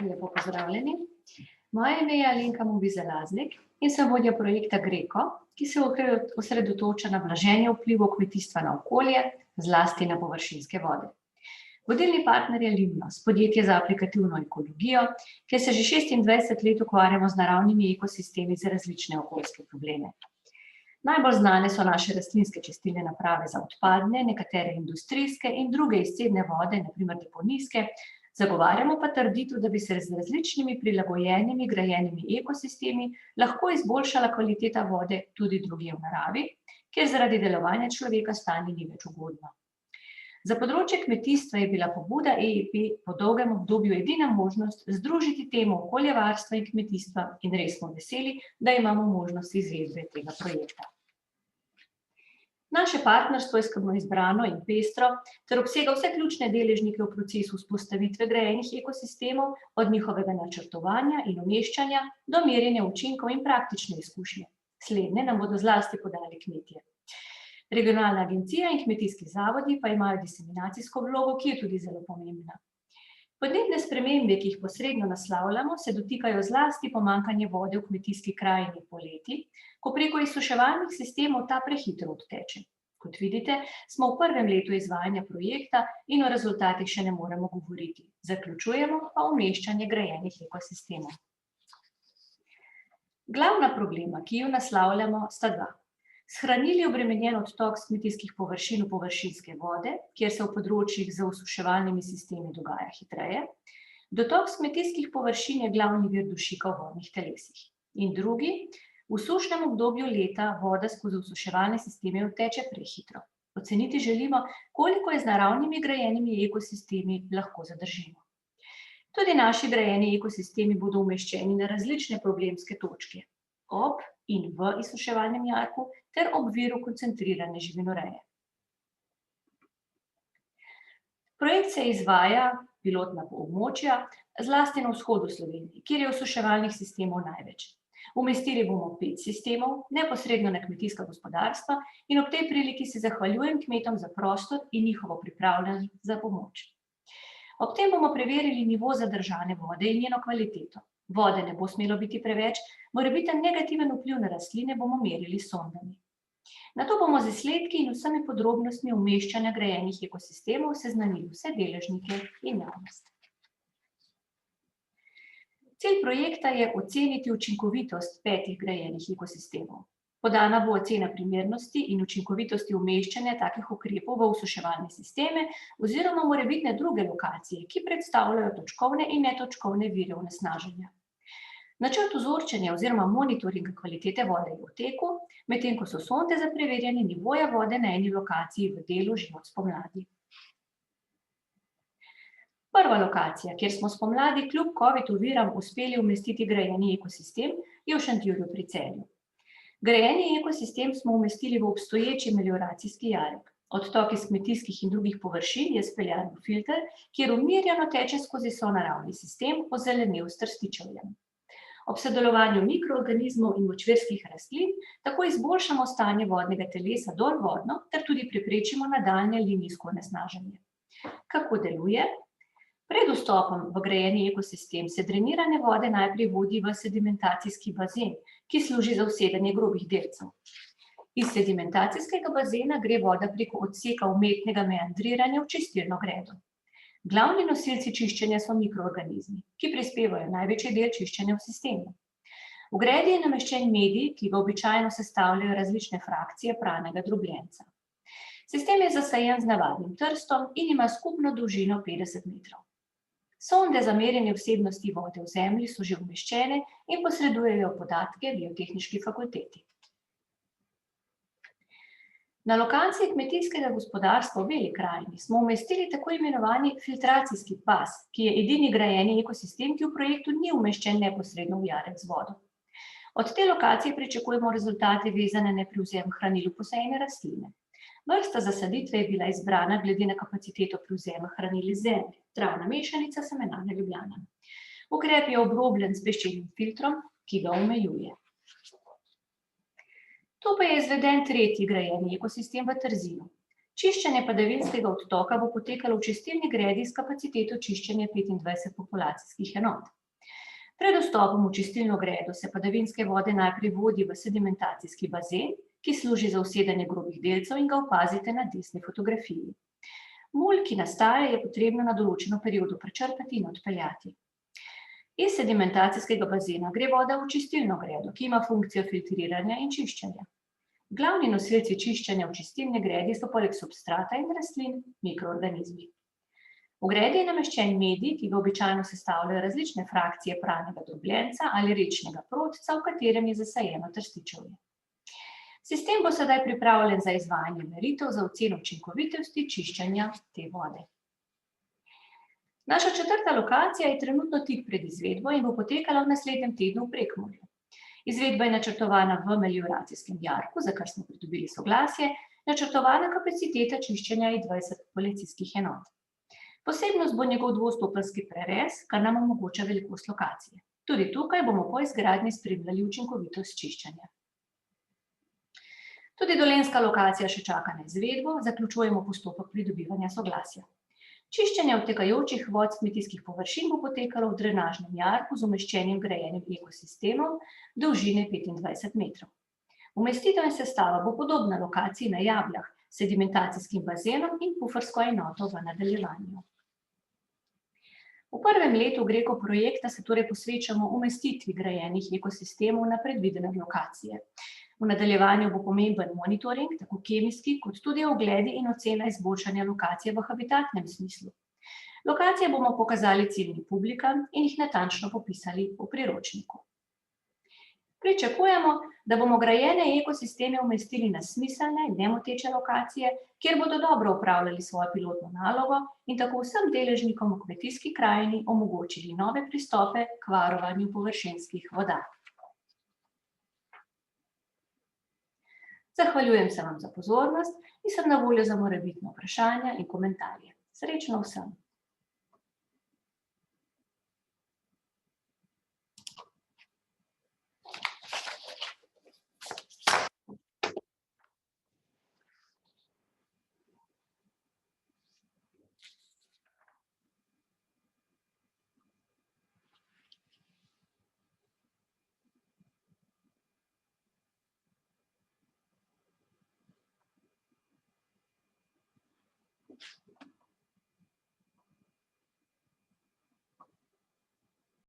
Lepo pozdravljeni. Moje ime je Alenka Mobizelaznik in sem vodja projekta GRECO, ki se osredotoča na blaženje vplivov kmetijstva na okolje, zlasti na površinske vode. Vodilni partner je Limnos, podjetje za aplikativno ekologijo, kjer se že 26 let ukvarjamo z naravnimi ekosistemi za različne okoljske probleme. Najbolj znane so naše rastlinske čistilne naprave za odpadne, nekatere industrijske in druge izcedne vode, na primer deponijske. Zagovarjamo pa trditev, da bi se z različnimi prilagojenimi, grajenimi ekosistemi lahko izboljšala kvaliteta vode tudi drugje v naravi, kjer zaradi delovanja človeka stanje ni več ugodno. Za področje kmetijstva je bila pobuda EEP po dolgem obdobju edina možnost združiti temo okoljevarstva in kmetijstva in res smo veseli, da imamo možnost izvedbe tega projekta. Naše partnerstvo je skrbno izbrano in pestro ter obsega vse ključne deležnike v procesu vzpostavitve grajenih ekosistemov, od njihovega načrtovanja in umeščanja do merjenja učinkov in praktične izkušnje. Slednje nam bodo zlasti podali kmetje. Regionalna agencija in kmetijski zavodi pa imajo diseminacijsko vlogo, ki je tudi zelo pomembna. Podnebne spremembe, ki jih posredno naslavljamo, se dotikajo zlasti pomanjkanja vode v kmetijski krajini poleti, ko preko izsuševalnih sistemov ta prehitro odteče. Kot vidite, smo v prvem letu izvajanja projekta in o rezultatih še ne moremo govoriti. Zaključujemo pa umeščanje grajenih ekosistemov. Glavna problema, ki ju naslavljamo, sta dva. Shranili obremenjen odtok s kmetijskih površin v površinske vode, kjer se v področjih z osuševalnimi sistemi dogaja hitreje. Dotok s kmetijskih površin je glavni vir dušika v vodnih telesih. In drugi, v sušnem obdobju leta voda skozi osuševalne sisteme odteče prehitro. Oceniti želimo, koliko je z naravnimi grajenimi ekosistemi lahko zadržimo. Tudi naši grajeni ekosistemi bodo umeščeni na različne problemske točke, ob in v izsuševalnem jarku ter ob viru koncentrirane živinoreje. Projekt se izvaja pilotna območja, zlasti na vzhodu Slovenije, kjer je osuševalnih sistemov največ. Umestili bomo 5 sistemov, neposredno na kmetijska gospodarstva in ob tej priliki se zahvaljujem kmetom za prostor in njihovo pripravljenost za pomoč. Ob tem bomo preverili nivo zadržane vode in njeno kvaliteto. Vode ne bo smelo biti preveč, morebiten negativen vpliv na rastline bomo merili s sondami. Nato bomo z izsledki in vsemi podrobnostmi umeščanja grajenih ekosistemov seznanili vse deležnike in javnost. Cilj projekta je oceniti učinkovitost 5 grajenih ekosistemov. Podana bo ocena primernosti in učinkovitosti umeščanja takih ukrepov v osuševalne sisteme oziroma morebitne druge lokacije, ki predstavljajo točkovne in netočkovne vire onesnaženja. Načrt vzorčenja oziroma monitoringa kvalitete vode je v teku, medtem ko so sonde za preverjanje nivoja vode na eni lokaciji v delu že od spomladi. Prva lokacija, kjer smo spomladi kljub COVID oviram uspeli umestiti grajeni ekosistem, je v Šentjurju pri Celju. Grajeni ekosistem smo umestili v obstoječi melioracijski jarek. Odtok iz kmetijskih in drugih površin je speljan v filter, kjer umirjeno teče skozi sonaravni sistem, ozelenel s trstičevjem. Ob sodelovanju mikroorganizmov in močvirskih rastlin tako izboljšamo stanje vodnega telesa dolvodno ter tudi preprečimo nadaljnje linijsko onesnaženje. Kako deluje? Pred vstopom v grajeni ekosistem se drenirane vode najprej vodi v sedimentacijski bazen, ki služi za usedanje grobih delcev. Iz sedimentacijskega bazena gre voda preko odseka umetnega meandriranja v čistilno gredo. Glavni nosilci čiščenja so mikroorganizmi, ki prispevajo največji del čiščenja v sistemu. V gredi je nameščen medij, ki ga običajno sestavljajo različne frakcije pranega drobljenca. Sistem je zasajen z navadnim trstom in ima skupno dolžino 50 metrov. Sonde za merjenje vsebnosti vode v zemlji so že umeščene in posredujejo podatke Biotehniški fakulteti. Na lokaciji kmetijskega gospodarstva v Beli krajini smo umestili tako imenovani filtracijski pas, ki je edini grajeni ekosistem, ki v projektu ni umeščen neposredno v jarek z vodo. Od te lokacije pričakujemo rezultate vezane na prevzem hranil v posejene rastline. Vrsta zasaditve je bila izbrana glede na kapaciteto prevzema hranil iz zemlje, travna mešanica Semenane Ljubljana. Ukrep je obrobljen s peščenim filtrom, ki ga omejuje. To pa je izveden tretji grajeni ekosistem v Trzinu. Čiščenje padavinskega odtoka bo potekalo v čistilni gredi s kapaciteto čiščenja 25 populacijskih enot. Pred vstopom v čistilno gredo se padavinske vode najprej vodi v sedimentacijski bazen, ki služi za usedanje grobih delcev in ga opazite na desni fotografiji. Mulj, ki nastaja, je potrebno na določeno periodo prečrpati in odpeljati. Iz sedimentacijskega bazena gre voda v čistilno gredo, ki ima funkcijo filtriranja in čiščenja. Glavni nosilci čiščenja v čistilni gredi so poleg substrata in rastlin mikroorganizmi. V gredi je nameščen medij, ki ga običajno sestavljajo različne frakcije pralnega drobljenca ali rečnega protca, v katerem je zasajeno trstičevje. Sistem bo sedaj pripravljen za izvajanje meritev za oceno učinkovitosti čiščenja te vode. Naša četrta lokacija je trenutno tik pred izvedbo in bo potekala v naslednjem tednu v Prekmurju. Izvedba je načrtovana v melioracijskem jarku, za kar smo pridobili soglasje, načrtovana kapaciteta čiščenja je 20 populacijskih enot. Posebnost bo njegov dvostopenjski prerez, kar nam omogoča velikost lokacije. Tudi tukaj bomo po izgradnji spremljali učinkovitost čiščenja. Tudi dolenjska lokacija še čaka na izvedbo, zaključujemo postopek pridobivanja soglasja. Čiščenje odtekajočih vod s kmetijskih površin bo potekalo v drenažnem jarku z umeščenim grajenim ekosistemom dolžine 25 metrov. Umestitev in sestava bo podobna lokaciji na Jabljah, sedimentacijskim bazenom in pufersko enoto v nadaljevanju. V prvem letu Greko projekta se torej posvečamo umestitvi grajenih ekosistemov na predvidene lokacije. V nadaljevanju bo pomemben monitoring, tako kemijski, kot tudi ogledi in ocena izboljšanja lokacije v habitatnem smislu. Lokacije bomo pokazali ciljnim publikam in jih natančno popisali v priročniku. Pričakujemo, da bomo grajene ekosisteme umestili na smiselne in nemoteče lokacije, kjer bodo dobro opravljali svojo pilotno nalogo in tako vsem deležnikom v kmetijski krajini omogočili nove pristope k varovanju površinskih voda. Zahvaljujem se vam za pozornost in sem na voljo za morebitna vprašanja in komentarje. Srečno vsem!